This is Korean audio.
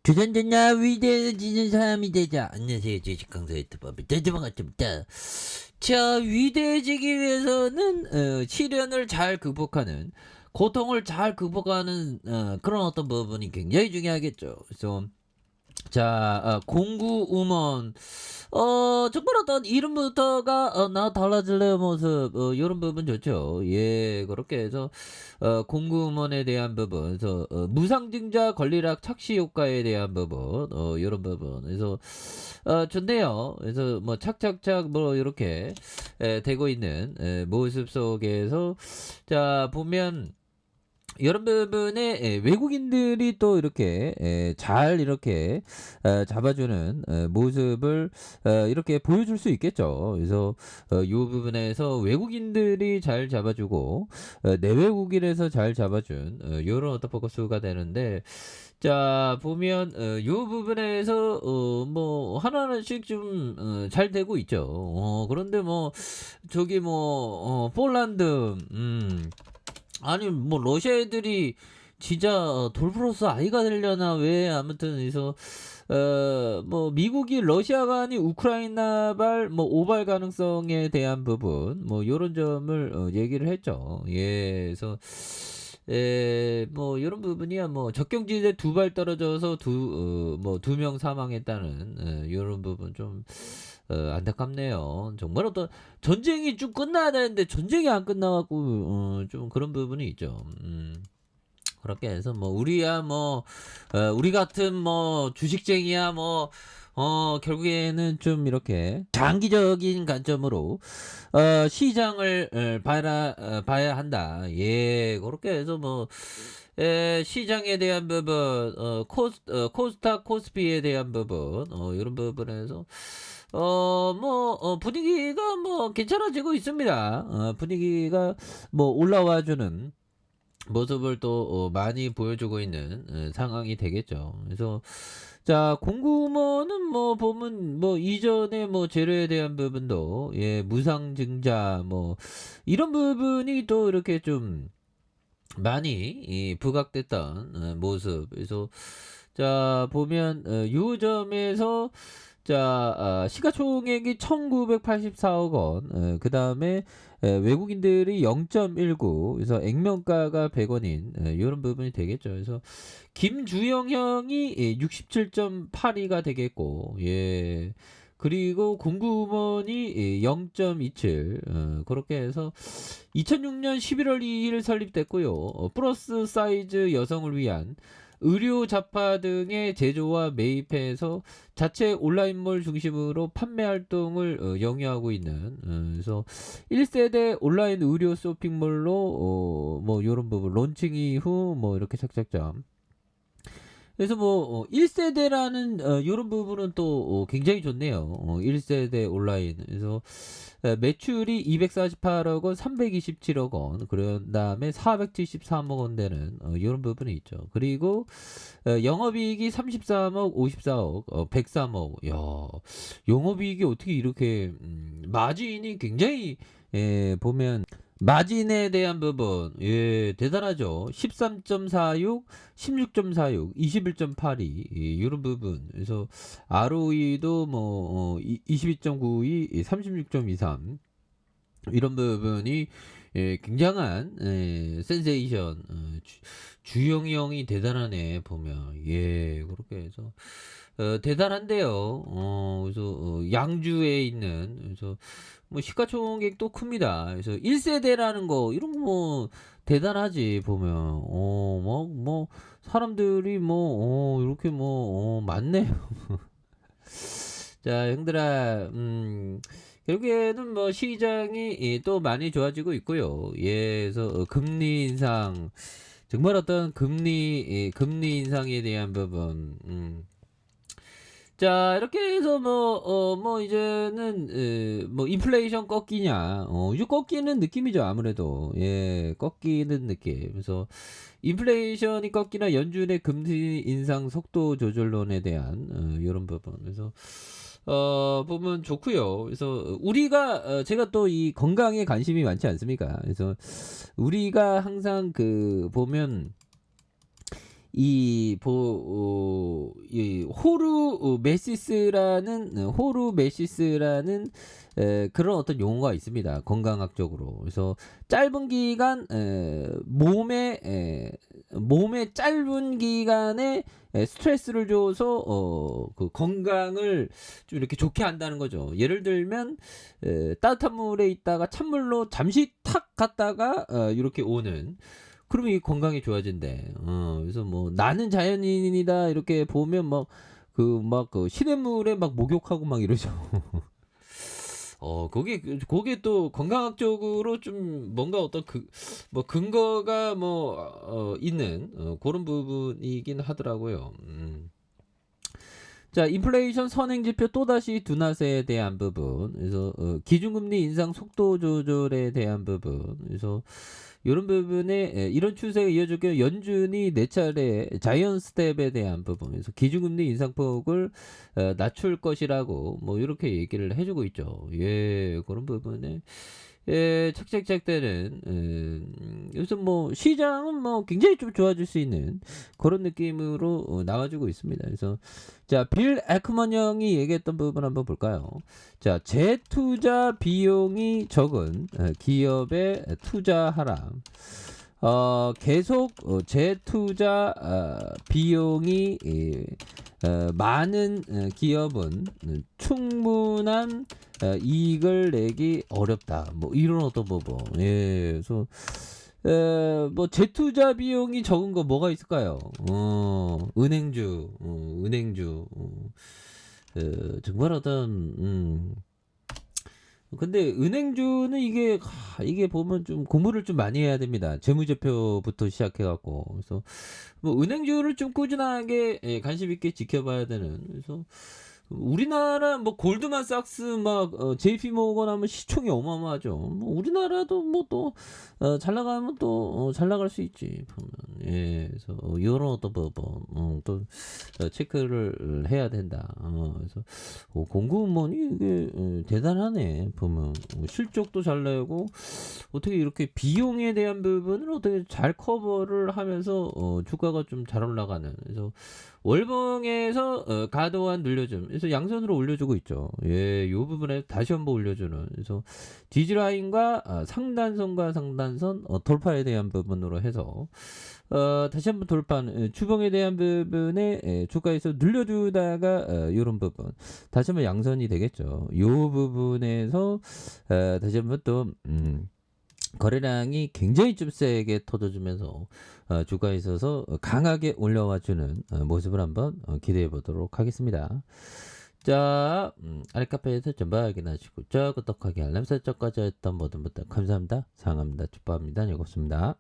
주전자나 위대해지는 사람이 되자. 안녕하세요. 주식강사 유튜버입니다. 반갑습니다. 자, 위대해지기 위해서는 시련을 잘 극복하는, 고통을 잘 극복하는 그런 어떤 부분이 굉장히 중요하겠죠. 그래서 공구우먼. 정말 어떤 이름부터가 나 달라질래요 모습, 요런 부분 좋죠. 예, 그렇게 해서 공구우먼에 대한 부분, 그래서 무상증자 권리락 착시 효과에 대한 부분, 요런 부분. 그래서 좋네요. 그래서 뭐 착착착 뭐 이렇게 되고 있는 모습 속에서 자 보면 이런 부분에 외국인들이 또 이렇게 잘 이렇게 잡아주는 모습을 이렇게 보여줄 수 있겠죠. 그래서 이 부분에서 외국인들이 잘 잡아주고 내외국인에서 잘 잡아준 이런 어떤 포커스가 되는데, 자 보면 이 부분에서 뭐 하나하나씩 좀 잘 되고 있죠. 그런데 뭐 저기 뭐 폴란드, 아니 뭐 러시아 애들이 진짜 돌프로스 아이가 되려나 왜. 아무튼 그래서 뭐 미국이 러시아가 아닌 우크라이나발 뭐 오발 가능성에 대한 부분 뭐 요런 점을 얘기를 했죠. 예, 그래서 뭐 요런 부분이야 뭐 적경지대 두 발 떨어져서 두 명 사망했다는 요런 부분 좀 안타깝네요. 정말 어떤 전쟁이 좀 끝나야 되는데 전쟁이 안 끝나갖고 좀 그런 부분이 있죠. 그렇게 해서 뭐 우리야 뭐 우리 같은 뭐 주식쟁이야 뭐 결국에는 좀 이렇게 장기적인 관점으로 시장을 봐야 한다. 예, 그렇게 해서 뭐 시장에 대한 부분, 코스닥 코스피에 대한 부분, 이런 부분에서 분위기가 뭐 괜찮아지고 있습니다. 분위기가 뭐 올라와주는 모습을 또 많이 보여주고 있는 상황이 되겠죠. 그래서 자 공구먼은 뭐 보면 뭐 이전에 뭐 재료에 대한 부분도 예 무상증자 뭐 이런 부분이 또 이렇게 좀 많이 부각됐던 모습. 그래서 자 보면 요 점에서 시가총액이 1984억 원, 그 다음에 외국인들이 0.19, 그래서 액면가가 100원인 이런 부분이 되겠죠. 그래서 김주영 형이 67.82가 되겠고, 예. 그리고 공구먼이 0.27, 그렇게 해서 2006년 11월 2일 설립됐고요. 플러스 사이즈 여성을 위한 의류 잡화 등의 제조와 매입해서 자체 온라인몰 중심으로 판매 활동을 영위하고 있는, 그래서 1세대 온라인 의류 쇼핑몰로 뭐 요런 부분 론칭 이후 뭐 이렇게 착착점. 그래서 뭐 1세대라는 요런 부분은 또 굉장히 좋네요. 1세대 온라인. 그래서 매출이 248억 원, 327억 원, 그런 다음에 473억 원 되는 요런 부분이 있죠. 그리고 영업이익이 33억, 54억, 103억. 야, 영업이익이 어떻게 이렇게 마진이 굉장히 보면 마진에 대한 부분, 예, 대단하죠. 13.46, 16.46, 21.82, 이런 부분. 그래서 ROE도 뭐 22.92, 36.23, 이런 부분이 굉장한 센세이션. 주영이 형이 대단하네 보면. 예, 그렇게 해서 대단한데요. 그래서 양주에 있는, 그래서 뭐 시가총액도 큽니다. 그래서 1세대라는 거 이런 거 뭐 대단하지 보면. 뭐 사람들이 뭐 이렇게 뭐 많네요. 자, 형들아, 결국에는 뭐 시장이 또 많이 좋아지고 있고요. 예, 그래서 금리 인상, 정말 어떤 금리 인상에 대한 부분, 자, 이렇게 해서 뭐 이제는 뭐 인플레이션 꺾이냐, 이제 꺾이는 느낌이죠. 아무래도 예, 꺾이는 느낌. 그래서 인플레이션이 꺾이나 연준의 금리 인상 속도 조절론에 대한 이런 부분. 그래서 보면 좋고요. 그래서 우리가 제가 또 이 건강에 관심이 많지 않습니까? 그래서 우리가 항상 그 보면 이 호르메시스라는 그런 어떤 용어가 있습니다. 건강학적으로. 그래서 짧은 기간 몸에 짧은 기간에 스트레스를 줘서 그 건강을 좀 이렇게 좋게 한다는 거죠. 예를 들면 따뜻한 물에 있다가 찬물로 잠시 탁 갔다가 이렇게 오는. 그러면 이 건강이 좋아진대. 그래서 뭐 나는 자연인이다 이렇게 보면 그 시냇물에 막 목욕하고 막 이러죠. 거기에 또 건강학적으로 좀 뭔가 어떤 뭐 근거가 있는 그런 부분이긴 하더라고요. 자, 인플레이션 선행지표 또다시 둔화세에 대한 부분. 그래서 기준금리 인상 속도 조절에 대한 부분. 그래서 이런 부분에 이런 추세가 이어질 경우 연준이 4차례 자이언 스텝에 대한 부분. 그래서 기준금리 인상폭을 낮출 것이라고 뭐 이렇게 얘기를 해주고 있죠. 예, 그런 부분에 착착착되는 요즘 뭐 시장은 뭐 굉장히 좀 좋아질 수 있는 그런 느낌으로 나와주고 있습니다. 그래서 자, 빌 에크먼 형이 얘기했던 부분 한번 볼까요? 자, 재투자 비용이 적은 기업에 투자하라. 계속 재투자 비용이 많은 기업은 충분한 이익을 내기 어렵다. 뭐 이런 어떤 부분. 예, 그래서 뭐 재투자 비용이 적은 거 뭐가 있을까요? 은행주, 정말 어떤 근데 은행주는 이게 보면 좀 공부를 좀 많이 해야 됩니다. 재무제표부터 시작해갖고. 그래서 뭐 은행주를 좀 꾸준하게 관심 있게 지켜봐야 되는. 그래서 우리나라 뭐 골드만삭스 JP 모건 하면 시총이 어마어마하죠. 뭐 우리나라도 뭐 또 잘 나가면 또 잘 나갈 수 있지 보면. 예, 그래서 이런 어떤 부분 또 체크를 해야 된다. 그래서 공구먼이 이게 대단하네 보면. 실적도 잘 내고 어떻게 이렇게 비용에 대한 부분을 어떻게 잘 커버를 하면서 주가가 좀 잘 올라가는. 그래서 월봉에서 가도한 늘려줌. 그래서 양선으로 올려주고 있죠. 예, 요 부분에 다시 한번 올려주는. 그래서 디지라인과 상단선과 상단선 돌파에 대한 부분으로 해서 다시 한번 돌파한 추봉에 대한 부분에 주가에서 늘려주다가 이런 부분 다시 한번 양선이 되겠죠. 요 부분에서 다시 한번 또 거래량이 굉장히 좀 세게 터져주면서 주가에 있어서 강하게 올려와주는 모습을 한번 기대해 보도록 하겠습니다. 자, 아랫카페에서 전부 확인하시고 구독하기 알람 설정까지 했던 모든 분들 감사합니다. 사랑합니다. 축복합니다. 즐겁습니다.